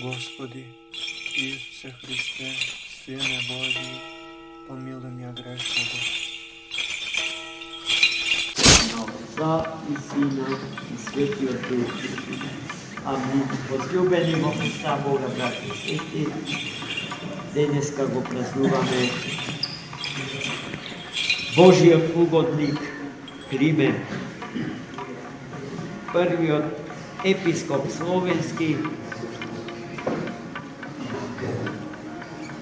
Господи, Исусе Христе, Сине Божи, помилуй меня грешного. Отца и Сина и Светиот Дух. Амин. Возлюбени во Христа Бога, брати и сестри, денеска го празнуваме Божиот угодник Климент, првиот епископ словенски,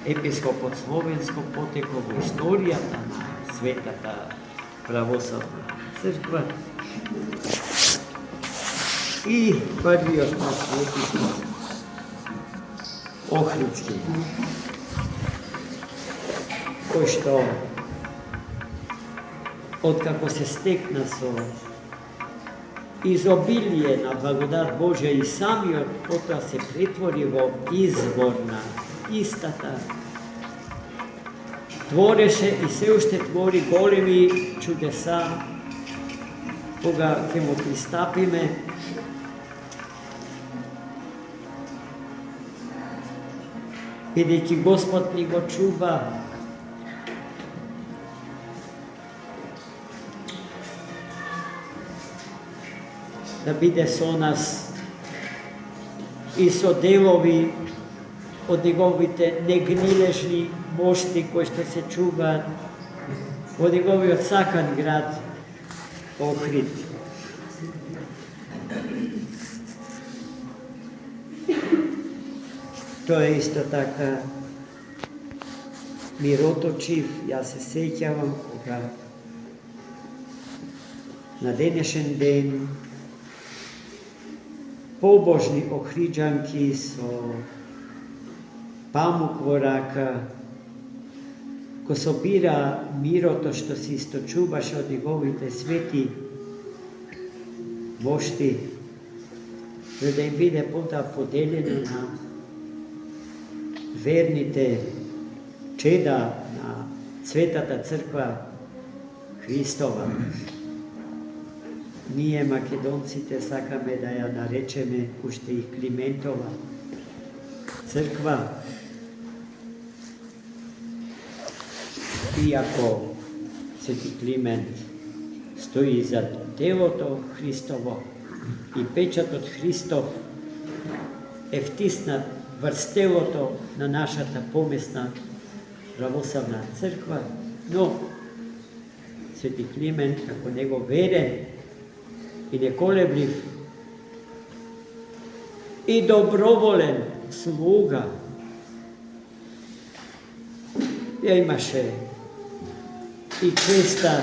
епископот словенско потекло во историјата на светата православна црква и првиот наш епископ Охридски, кој што откако се стекна со изобилие на благодат Божја и самиот потоа се претвори во извор на истата, твореше и се уште твори големи чудеса. Кога ќе му пристапиме, бидејќи Господ ни го чува, да биде со нас и со делови од неговите негнилежни мошти кои што се чуваат во неговиот сакан град Охрид. Тоа е исто така мироточив. Јас се сеќавам кога на денешен ден побожни охриджанки со памук во рака го собира мирото што се источуваше од неговите свети мошти, за да им биде потоа поделено на верните чеда на Светата Црква Христова. Ние, македонците, сакаме да ја наречеме уште и Климентова црква, иако Свети Климент стои за телото Христово и печатот Христов е втиснат врз телото на нашата помесна православна црква, но Свети Климент, како него верен и неколеблив и доброволен слуга, ја имаше и честа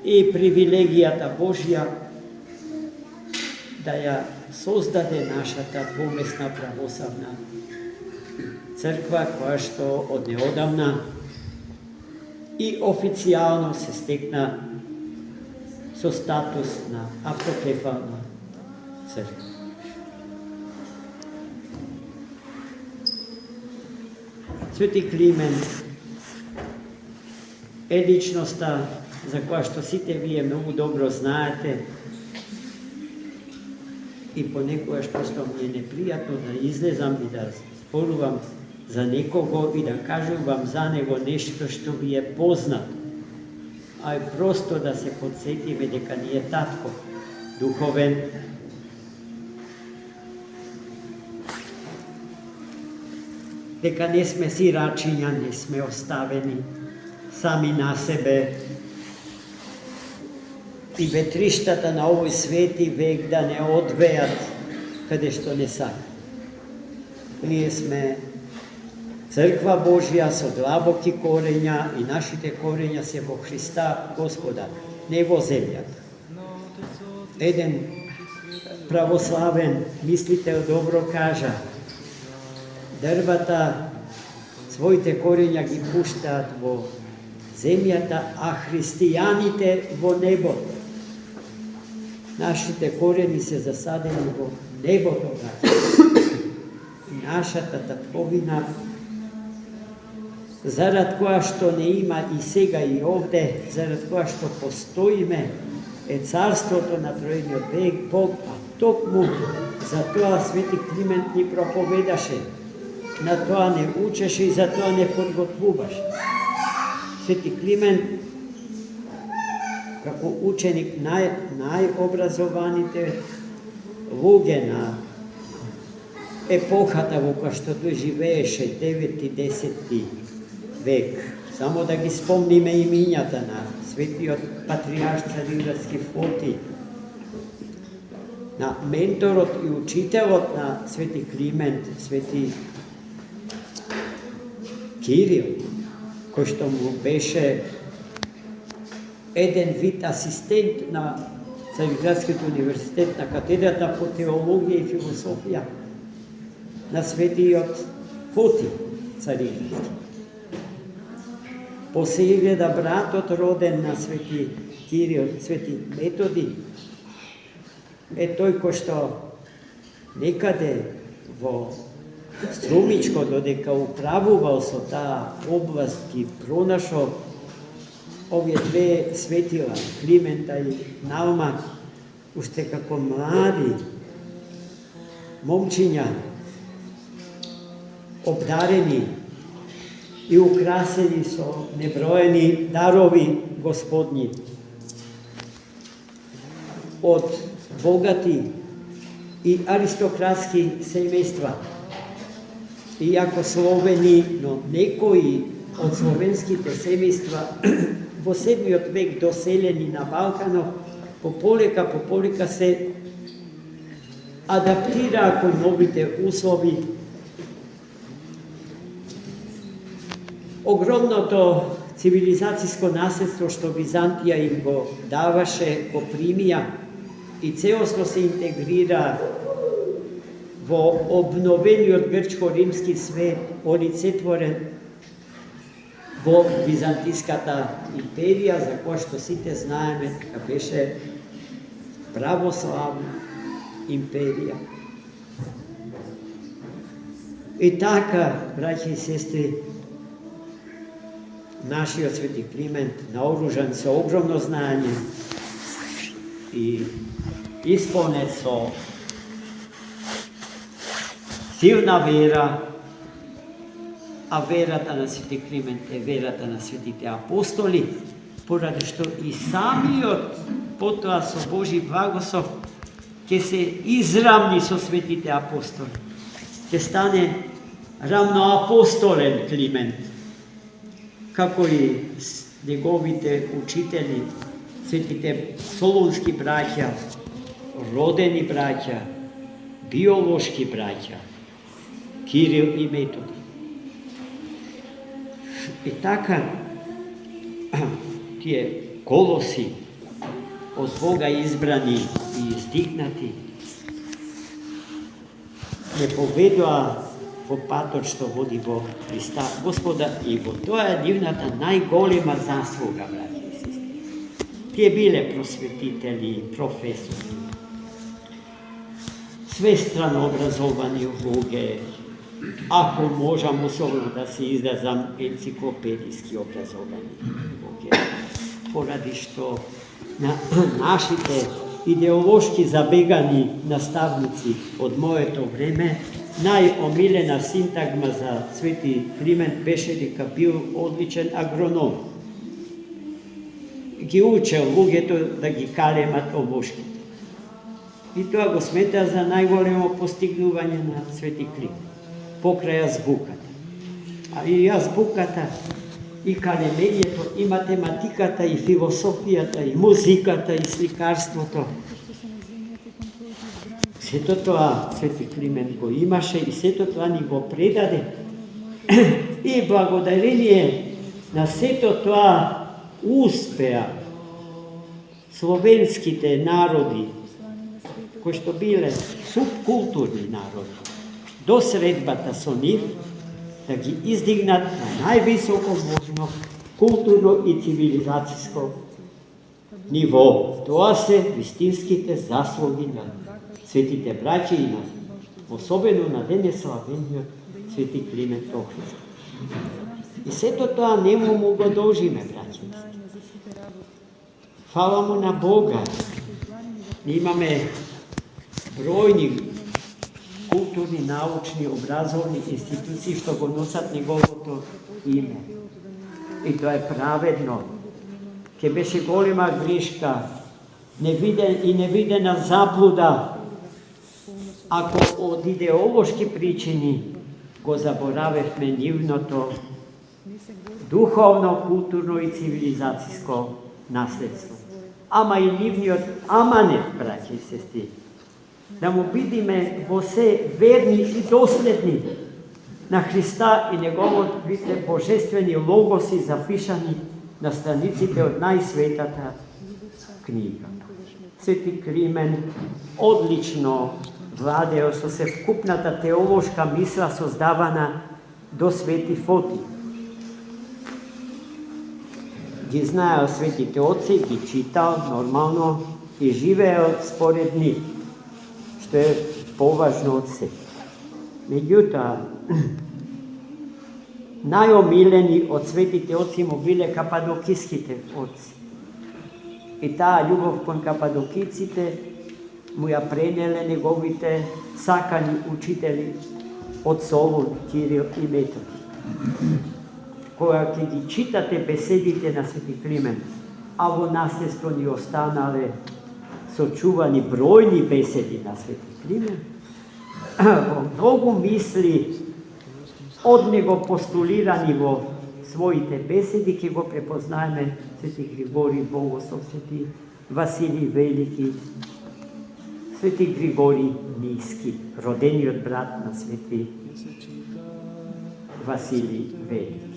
и привилегијата Божја да ја создаде нашата помесна православна црква, која што од неодамна и официјално се стекна со статус на автокефална црква. Свети Климент е личноста за која што сите вие многу добро знаете и понекогаш просто ми е непријатно да излезам и да спорувам за некого и да кажувам за него нешто што ви е познато, а е просто да се подсетиме дека ни е татко духовен, дека не сме сирачиња, не сме оставени сами на себе и ветриштата на овој свети век да не одвеат каде што не сака. Ние сме Црква Божја со длабоки корења и нашите корења се во Христа Господа, не во земјата. Еден православен мислител добро кажа: дрвата своите корења ги пуштаат во земјата, а христијаните во небото. Нашите корени се засадени во небото, и нашата татковина, зарад која што не има и сега и овде, зарад која што постоиме, е царството на тројниот Бог, а токму Затоа свети Климент ни проповедаше, на тоа не учеше и за тоа не подготвуваше. Свети Климент, како ученик најобразованите луѓе на епохата во која што тој живееше 9-10 век. Само да ги спомниме имињата на светиот патриарх Цариградски Фотий, на менторот и учителот на свети Климент, свети Кирил, кој што му беше еден вид асистент на Цариградскиот универзитет, на катедрата по теологија и философија на светиот Фотий Цариградски. После гледа братот роден на свети Кирил, свети Методи, е тој кој што некаде во Струмичко, додека управувал со таа област, ги пронашол овие две светила, Климента и Налма, уште како млади момчиња, обдарени и украсени со неброени дарови Господни од богати и аристократски семејства. Иако словени, но некои од словенските семејства во 7 век доселени на Балканот, пополека се адаптираа кон новите услови. Огромното цивилизацијско наследство што Византија им го даваше, го примија и целосно се интегрира во обновениот грчко-римски свет, олицетворен во Византиската империја, за која што сите знаеме дека беше православна империја. И така, браќи и сестри, нашиот свети Климент, наоружен со огромно знаење и исполнет со силна вера, а верата на свети Климент е верата на светите апостоли, поради што и самиот потоа со Божи благослов ќе се израмни со светите апостоли. Ќе стане рамноапостолен Климент, како и неговите учители, светите солунски браќа, родени браќа, биолошки браќа, Кирил и Методи. И така, тие колоси од Бога избрани и издигнати не поведоа во патот што води во Христа Господа, и во тоа е нивната најголема заслуга, браќи и сестри. Тие биле просветители, професори, свестрано образовани луѓе, ако можам особено да се изразам, енциклопедиски образовани луѓе, поради што на нашите идеолошки забегани наставници од моето време, најомилена синтагма за свети Климент беше дека бил одличен агроном. Ги учел луѓето да ги калемат овошките. И тоа го смета за најголемо постигнување на свети Климент, покрај азбуката. А и азбуката, и калемењето, и математиката, и философијата, и музиката, и сликарството. Сето тоа свети Климент го имаше и сето тоа ни го предаде. И благодарение на сето тоа успеа словенските народи, кои што биле субкултурни народи, до средбата со нив, да ги издигнат на највисоко можно културно и цивилизацијско ниво. Тоа се вистинските заслуги на светите браќи и особено на денеславениот свети Климент Охридски. И сето тоа нему му го должиме, браќи. Фала му на Бога. Ние имаме бројни културни, научни, образовни институции што го носат неговото име. И тоа е праведно. Ке беше голема грешка, невидена заблуда, ако од идеолошки причини го заборавевме нивното духовно, културно и цивилизацијско наследство. Ама и нивниот аманет, браќи и сестри, да му бидиме во се верни и доследни на Христа и неговите божествени логоси запишани на страниците од најсветата книга. Свети Климент одлично владео со севкупната теолошка мисла создавана до Свети Фотий. Ги знаел светите отци, ги читал нормално и живеел според нив, што е поважно од се. Меѓутоа, најомилени од светите отци му биле кападокиските отци. И таа љубов кон кападокиците му ја пренеле неговите сакани учители од Солун, Кирил и Методи. Кога ќе ги читате беседите на Свети Климент, а во наследство ни останале сочувани бројни беседи на Свети Климент, во многу мисли од него постулирани во своите беседи, ќе го препознаеме Свети Григорий Богослов, Свети Василий Велики, Свети Григорий Ниски, родениот брат на Свети Василий Велики.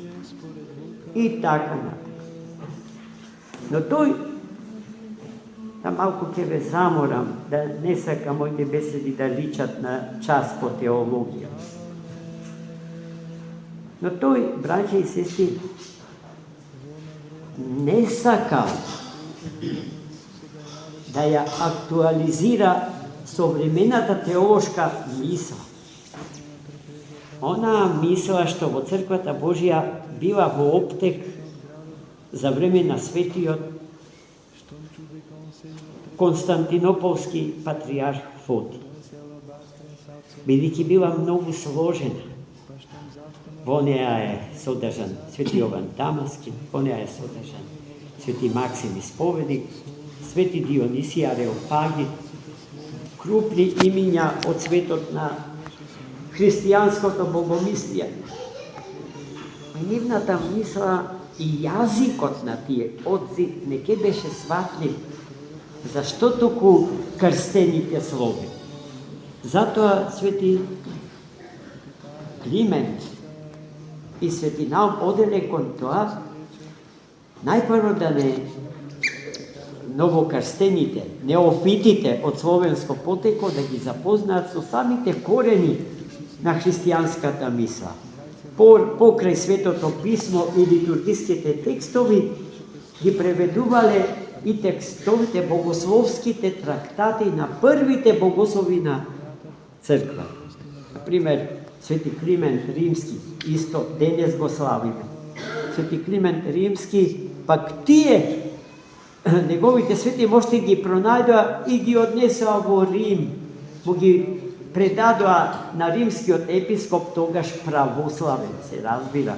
И така натаму. Но тој, малку ќе ве заморам, да не сакам моите беседи да личат на час по теологија. Но тој, браќа и сестри, не сакал да ја актуализира современата теолошка мисла. Она мисла што во Црквата Божја била во оптек за време на светиот Константинополски патриарх Фотий. Бидејќи била многу сложена. Во неа е содржан Свети Јован Дамаски, во неа е содржан Свети Максим Исповедник, Свети Дионисија Ареопаги, крупни имиња од светот на христијанското богомислие. Нивната мисла и јазикот на тие отци не ке беше сватлив, зашто туку крстените слови. Затоа Свети Климент и Свети Наум оделе кон тоа, најпрво да не новокрстените, неофитите од словенско потекло да ги запознаат со самите корени на христијанската мисла. Покрај Светото писмо и литургиските текстови ги преведувале и текстовите богословските трактати на првите богослови на црква. Например, Свети Климент Римски, исто денес го славиме. Свети Климент Римски, пак тие неговите свети можете ги пронајдоа и ги однесоа во Рим, му ги предадоа на римскиот епископ, тогаш православен, се разбира.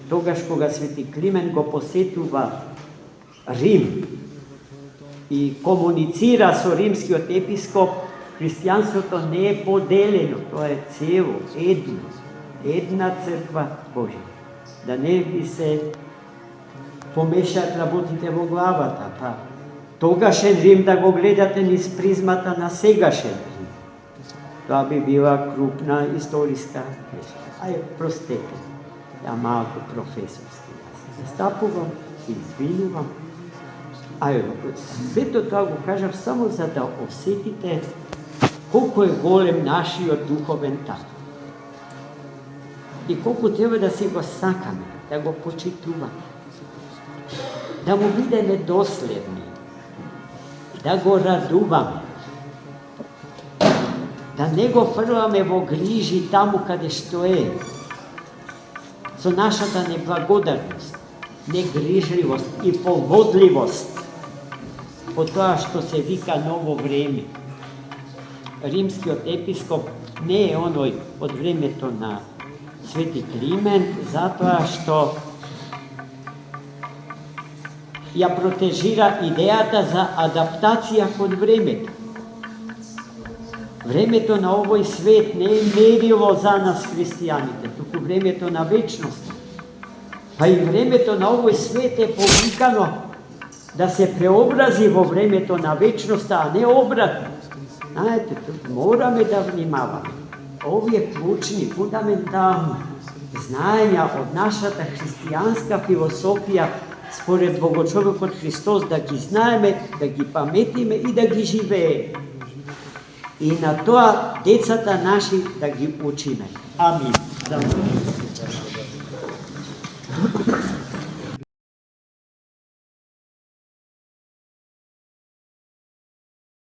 Тогаш кога Свети Климент го посетува Рим и комуницира со римскиот епископ, христијанството не е поделено, тоа е цело, една црква Божја. Да не ви се помешаат работите во главата, па тогашен Рим да го гледате низ призмата на сегашен Рим. Тоа би била крупна историска грешка. Ај, простете, ја малку професорски. Јас се стапувам, се извинувам. Ај, сето тоа го кажав само за да осетите колку е голем нашиот духовен тат. И колку треба да си го сакаме, да го почитуваме, да му бидеме доследни, да го радуваме, да не го фрламе во грижи таму каде што е, со нашата неблагодарност, негрижливост и погодливост по тоа што се вика ново време. Римскиот епископ не е оној од времето на Свети Климент, затоа што ја протежира идејата за адаптација кон времето. Времето на овој свет не е мерило за нас христијаните, туку времето на вечност. Па и времето на овој свет е повикано да се преобрази во времето на вечноста, а не обратно. Знаете, мораме да внимаваме. Овие клучни, фундаментални знаења од нашата христијанска философија според Богочовекот Христос, да ги знаеме, да ги паметиме и да ги живееме. И на тоа децата наши да ги учиме. Амин.